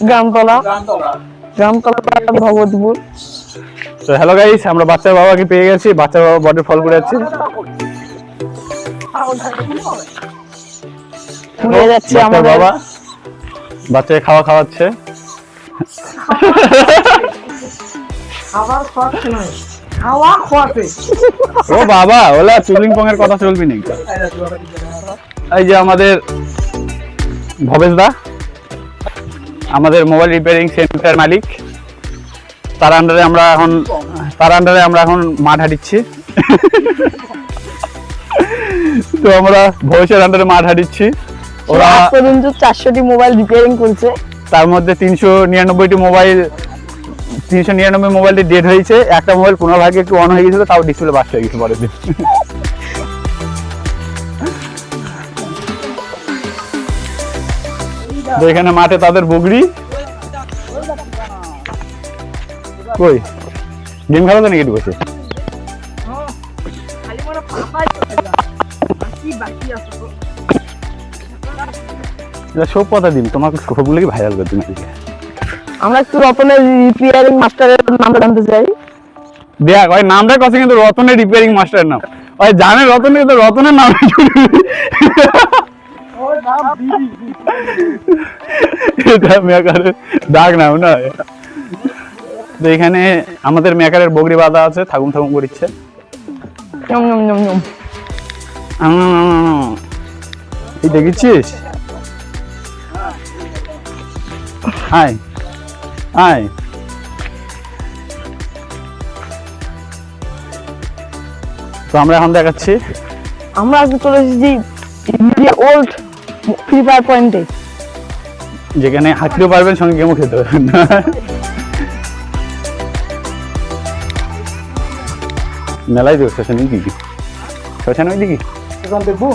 গ্রামতলা ভগবতীপুর। তো hello guys, আমরা বাচ্চার বাবাকে পেয়ে গেছি। বাচ্চার বাবা বডি ফল করে যাচ্ছে। বাচ্চার বাবা বাচ্চাকে খাওয়াচ্ছে। ও বাবা, ওলা চুলিং পং এর কথা চলবি নাকি? এই যে আমাদের ভবেশ দা, আমাদের মোবাইল রিপেয়ারিং সেন্টার মালিক, তার আন্ডারে আমরা এখন মাঠ হাঁটিচ্ছি। তো আমরা ভবিষ্যৎ আন্ডারে মাঠ হাঁটিচ্ছি। ওরা পর্যন্ত 400টি মোবাইল রিপেয়ারিং করেছে, তার মধ্যে 399টি মোবাইলটি ডেড হয়েছে। একটা মোবাইল কোনো ভাগে একটু অন হয়ে গেছিল, তাও ডিসপ্লে বাস্ট হয়ে গেছে পরের দিন। তো এখানে মাঠে তাদের বগরি কই গেম খেলা তো নাকি বসে? সব কথা দিন, তোমাকে সবগুলো কি ভাইরাল করতে নাকি? আমরা একটু রতনের রিপেয়ারিং মাস্টারের নামটা জানতে চাই। দেখ ওই নামটা কথা, কিন্তু রতনের রিপেয়ারিং মাস্টারের নাম ওই জানে রতনের, কিন্তু রতনের নাম এটা মেকারের ডাক নাম না। তো এখানে আমাদের মেকারের বগরি বাঁধা আছে, থাকুম করছে। এই দেখেছিস? আয় আয়, তো আমরা এখন দেখাচ্ছি। আমরা আজকে চলে এসেছি ওল্ড ফ্রি ফায়ার পয়েন্টে, যেখানে হাঁটতেও পারবেন, সঙ্গে গেমও খেতে পারবেন। মেলায় দেবো শ্মশান ওই দিকে, শ্মশান ওই দিকে দেখবো।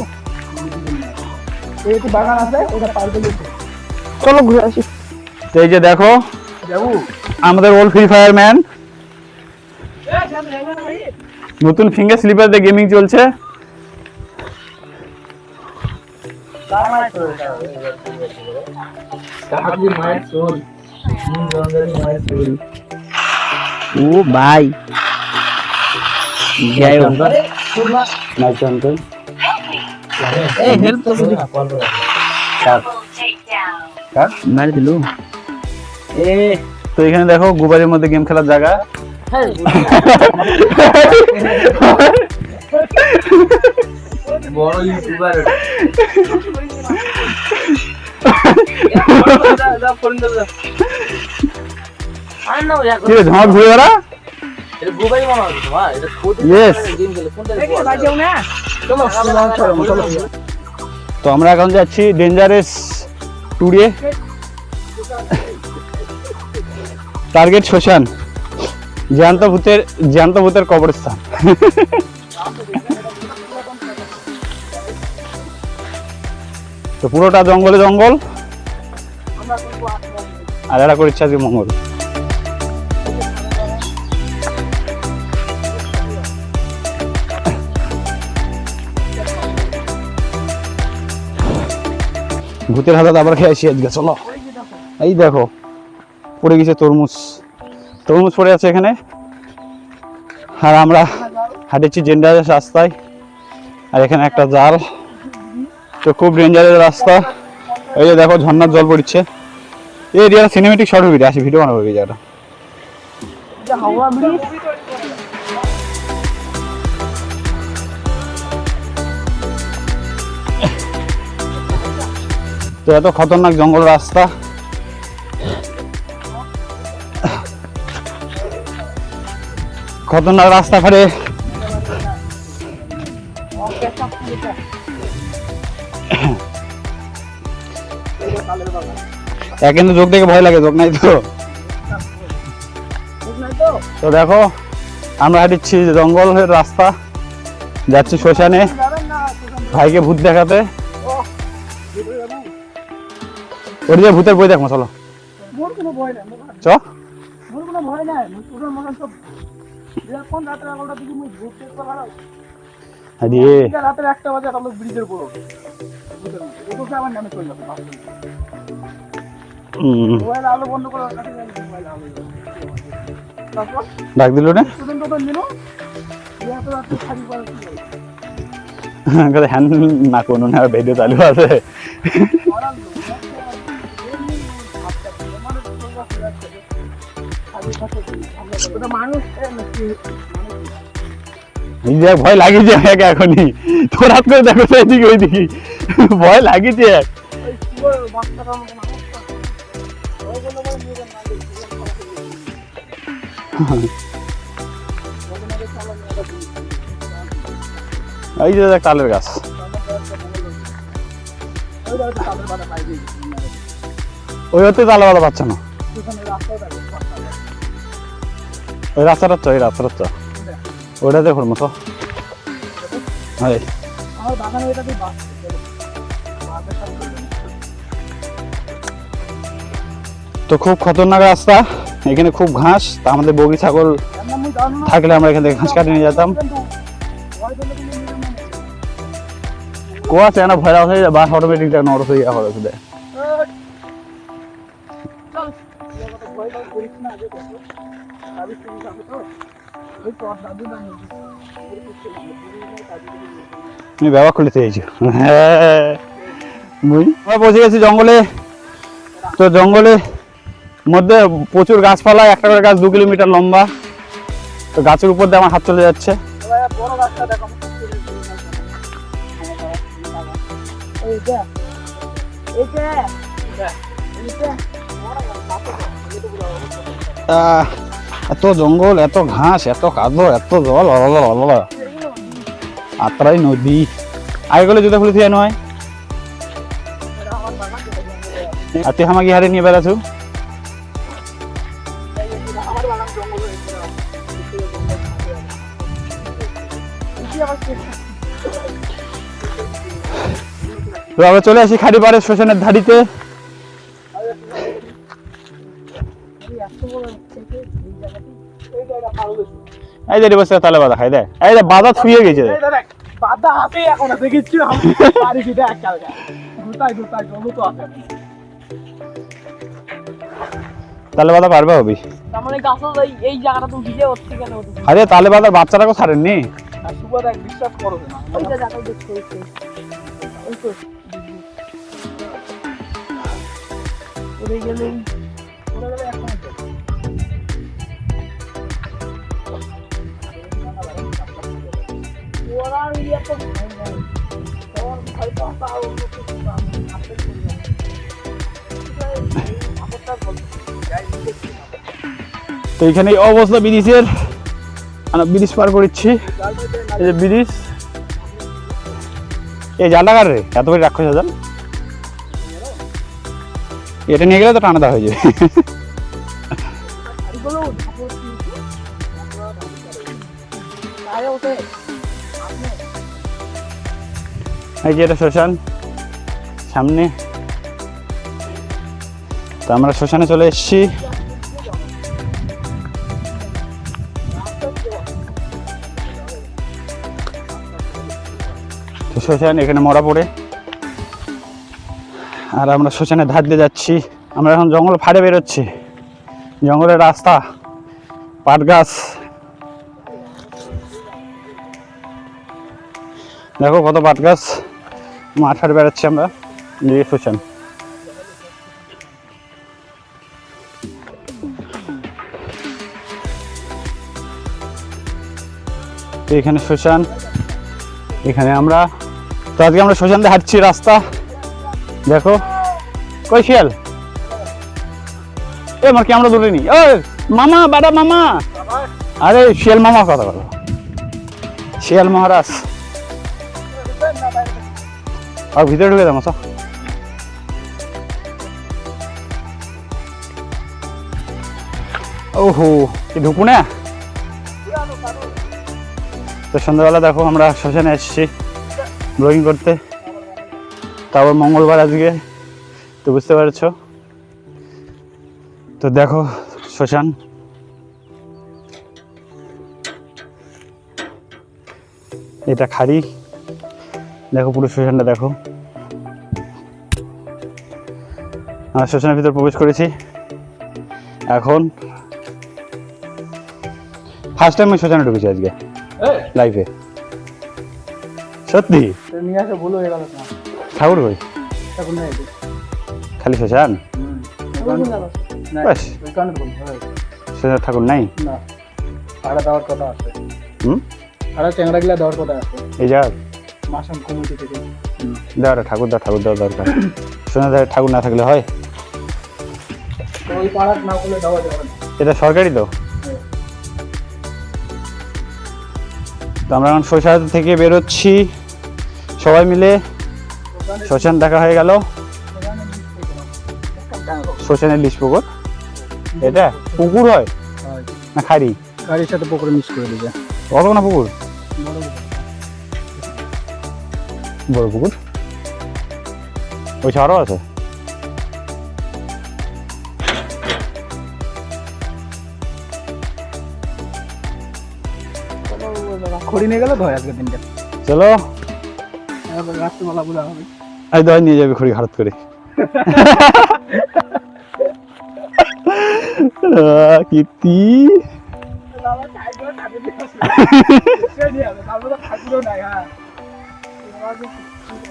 বাগান আছে, চলো ঘুরে আসি। এই যে দেখো আমাদের ওল্ড ফ্রি ফায়ার ম্যান, নতুন ফিঙ্গার স্লিপার দিয়ে গেমিং চলছে। ও ভাই মারি দিলু। তো এখানে দেখো গুবারের মধ্যে গেম খেলার জায়গা। বড় ইউটিউবার ঝাঁক ঘুরে বেড়া। তো আমরা এখন যাচ্ছি ডেঞ্জারাস ট্যুরে, টার্গেট শ্মশান, জ্যান্ত ভূতের কবরস্থান। তো পুরোটা জঙ্গলে জঙ্গল, আর এরা করেছে আজকে মঙ্গল। ভূতের হাতে আবার খেয়ে আসি আজকে। চলো, এই দেখো পড়ে গেছে তরমুজ পড়ে আছে এখানে। আর আমরা হাঁটেছি ডেঞ্জারাস রাস্তায়, আর এখানে একটা জাল। তো খুব ডেঞ্জারাস রাস্তা। এই যে দেখো ঝর্ণার জল পড়ছে। এই এরিয়াটা সিনেমেটিক শর্ট হবে, আসি ভিডিও বানাবো এই জায়গাটা। তো এত খতরনাক জঙ্গল রাস্তা, খতরনাক রাস্তা পারে। কিন্তু যোগ দেখে ভয় লাগে, যোগ নাই তো। তো দেখো আমরা হাঁটিচ্ছি জঙ্গলের রাস্তা, যাচ্ছি শ্মশানে ভাইকে ভূত দেখাতে। ওর যে ভূতের বই দেখো, চলো চ। মোবাইল আলো বন্ধ করে কাছে যাই মোবাইল আলো তারপর ডাক দিল না স্টুডেন্ট তো নিলো ইয়া তো রাতে খালি করে করে হ্যান্ড না কোনো না ভিডিও চালু আছে মানুষ ভয় লাগিয়েছে এক এখনই তোর হাত করে দেখো এদিকে ওইদিকে ভয় লাগিয়েছে এক এই যে দেখ তালের গাছ ওই হতে তালে বাধা পাচ্ছে না ওই রাস্তাটা চ ওই রাস্তাটা চ ওটা দেখুন মতো তো খুব খতরনাক রাস্তা এখানে খুব ঘাস তা আমাদের বগি ছাগল থাকলে আমরা এখান থেকে ঘাস কাটে নিয়ে যেতাম কুয়া আছে না ভয় হয়ে যায় বাস অটোমেটিক নরস হয়ে যাওয়া হবে শুধু আমি ব্যবহার খুলে চেয়েছি আমরা পৌঁছে গেছি জঙ্গলে তো জঙ্গলে মধ্যে প্রচুর গাছপালা একটা করে গাছ 2 কিলোমিটার লম্বা তো গাছের উপর দিয়ে আমার হাত চলে যাচ্ছে এত জঙ্গল এত ঘাস এত কাদো এত জল আত্রাই নদী আগে গেলে জুতা খুলে থিয়া নয় আর তুই আমাকে হারে নিয়ে বেড়াছু তো আমরা চলে আসি খাড়ি পাড়ে শ্মশানের ধাড়িতে এই যে বসে তালে বাধা খাই দে এই যে বাধা ছুঁয়ে গেছে বাধা হাতে এখন দেখেছি বাড়ি দিতে এক কালকা গোটাই জল তো আছে তালে বাধা পারবে হবি তার মানে গাছ এই জায়গাটা তো ভিজে হচ্ছে কেন আরে তালে বাধার বাচ্চাটাকে ছাড়েননি সুবাদ এক বিশ্বাস করো না ওইটা জায়গা দেখতে ওই তো ওরে গেলে এখন ওরা ইয়া তো তোর ভয় পাও তো এখানে অবস্থা ব্রিজের আমরা ব্রিজ পার করছি এই যে ব্রিজ এই জালটা কার রে এত বড় রাক্ষস জাল এটা নিয়ে গেলে তো টানা দেওয়া হয়ে যাবে এই যে এটা শ্মশান সামনে তো আমরা শ্মশানে চলে এসেছি তো শ্মশান এখানে মরা পড়ে আর আমরা শ্মশানের ধার দিয়ে যাচ্ছি আমরা এখন জঙ্গল ফাড়ে বেরোচ্ছি জঙ্গলের রাস্তা পাট গাছ দেখো কত পাট গাছ মাঠ হাড়ে বেড়াচ্ছি আমরা দিয়ে শ্মশান এখানে শ্মশান এখানে আমরা তো আজকে আমরা শ্মশান দিয়ে হাঁটছি রাস্তা দেখো কই শিয়াল এ আমার কি আমরা দূরে নি ও মামা বাড়া মামা আরে শিয়াল মামা কথা বলো শিয়াল মহারাজ আর ভিতরে ঢুকে যাবো ওহো কি ঢুকু না তো সন্ধ্যাবেলা দেখো আমরা শ্মশানে এসেছি ব্লগিং করতে তারপর মঙ্গলবার আজকে তো বুঝতে পারছো তো দেখো শ্মশান এটা খাড়ি দেখো পুরো শ্মশানটা দেখো আমরা শ্মশানের ভিতর প্রবেশ করেছি। এখন ফার্স্ট টাইম আমি শ্মশানে ঢুকেছি আজকে লাইফে, সত্যি। নিয়ে আসা ভুল হয়ে গেল না, ঠাকুর কই? এখন নেই খালি শ্মশান, ব্যাস। ওই কারণে ভুল হয় শ্মশানে ঠাকুর নাই? না, ভাড়া দেওয়ার কথা আছে। হুম, ভাড়া চ্যাংড়া গিলা দেওয়ার কথা আছে এই যার মাসান কমিটি থেকে। দেওয়ার ঠাকুর দেওয়া দরকার। শ্মশানে ঠাকুর না থাকলে হয়? তো ওই পাড়া না করলে দেওয়া যাবে না। এটা সরকারি তো। তো আমরা এখন শ্মশান থেকে বেরোচ্ছি সবাই মিলে। শ্মশান দেখা হয়ে গেল। শ্মশানের লিশ পুকুর, এটা পুকুর হয় না খাড়ি? গাড়ির সাথে পুকুরে মিক্স করে দিবে। বড় না পুকুর? বড় পুকুর ওই ছাড়াও আছে। খড়ি নিয়ে গেলে তো হয় আজকে দিনটা। চলো, রাত্রিবেলা বলা হবে। এই দয় নিয়ে যাবে খড়ি হারত করে। কীর্তি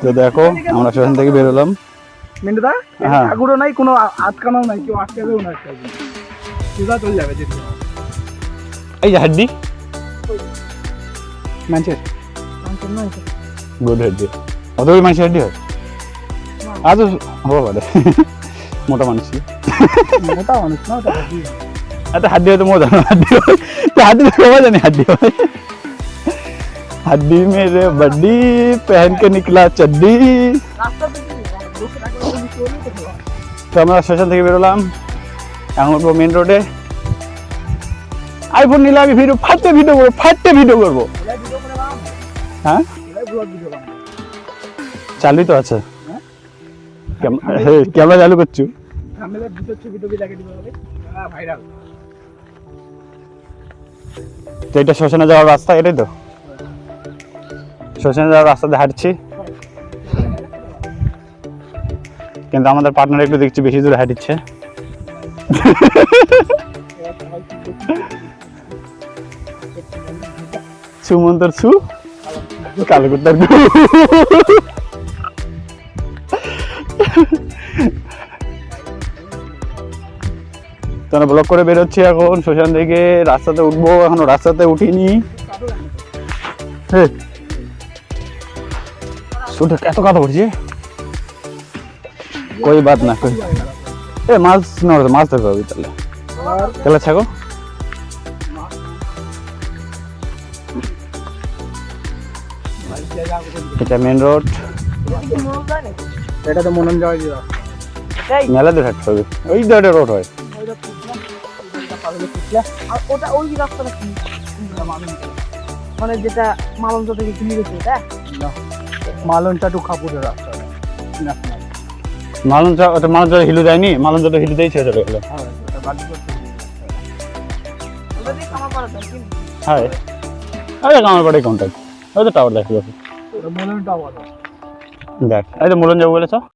তো দেখো আমরা সেখান থেকে বেরোলাম। মিন্টুদা, হ্যাঁ। ঠাকুরও নাই, কোনো আটকানো নাই, কেউ আটকাবেও না। সোজা চলে যাবে যেতে। এই যে হাড্ডি, মানুষের গুড হাড্ডি, অত ওই মানুষের হাড্ডি হয়? আজও হবো পারে, মোটা মানুষ। মোটা মানুষ না, ওটা হাড্ডি। এত হাড্ডি হয়তো মোটা হাড্ডি হয়, তো হাড্ডি তো সবাই জানে হাড্ডি হয়। हड्डी मेरे बड्डी पहन के निकला चड्डी। তো আমরা স্টেশন থেকে বেরোলাম, এখন উঠবো মেন রোডে। আইফোন নিলে আমি ফাটতে ভিডিও করবো। হ্যাঁ, চালুই তো আছে, ক্যামেরা চালু করছো। তো এটা শ্মশানে যাওয়ার রাস্তা, এটাই তো শ্মশানে যাওয়ার রাস্তাতে হাঁটছি, কিন্তু আমাদের পার্টনার একটু দেখছি বেশি দূরে হাঁটছে। সুমন্তর সু কালো কুত্তার গু। তোমরা ব্লক করে বেরোচ্ছি এখন শ্মশান থেকে, রাস্তাতে উঠবো, এখনো রাস্তাতে উঠিনি। এত কথা বলছি, কই বাত না কই। এ মাছ মাছ ধরতে হবে তাহলে ছাগো। এটা মেন রোড, এটা তো মনন যাওয়া মেলা দূর হাঁটতে হবে, ওই একটা রোড হয়। ওটা ওই রাস্তাটা কি মানে যেটা মালঞ্চ থেকে কিনে গেছে এটা? মালনটা টু খাপুরের রাস্তা। মালঞ্চা, ওটা মালঞ্চা হিলু দেয়নি, মালঞ্চাটা হিলু দিয়েই ছেড়ে চলে গেল। হ্যাঁ, আরে আমার বাড়ি কন্ট্যাক্ট, ওই তো টাওয়ার দেখা যাচ্ছে। মনন টাওয়ার দেখ, এই তো মলন যাবো বলেছ।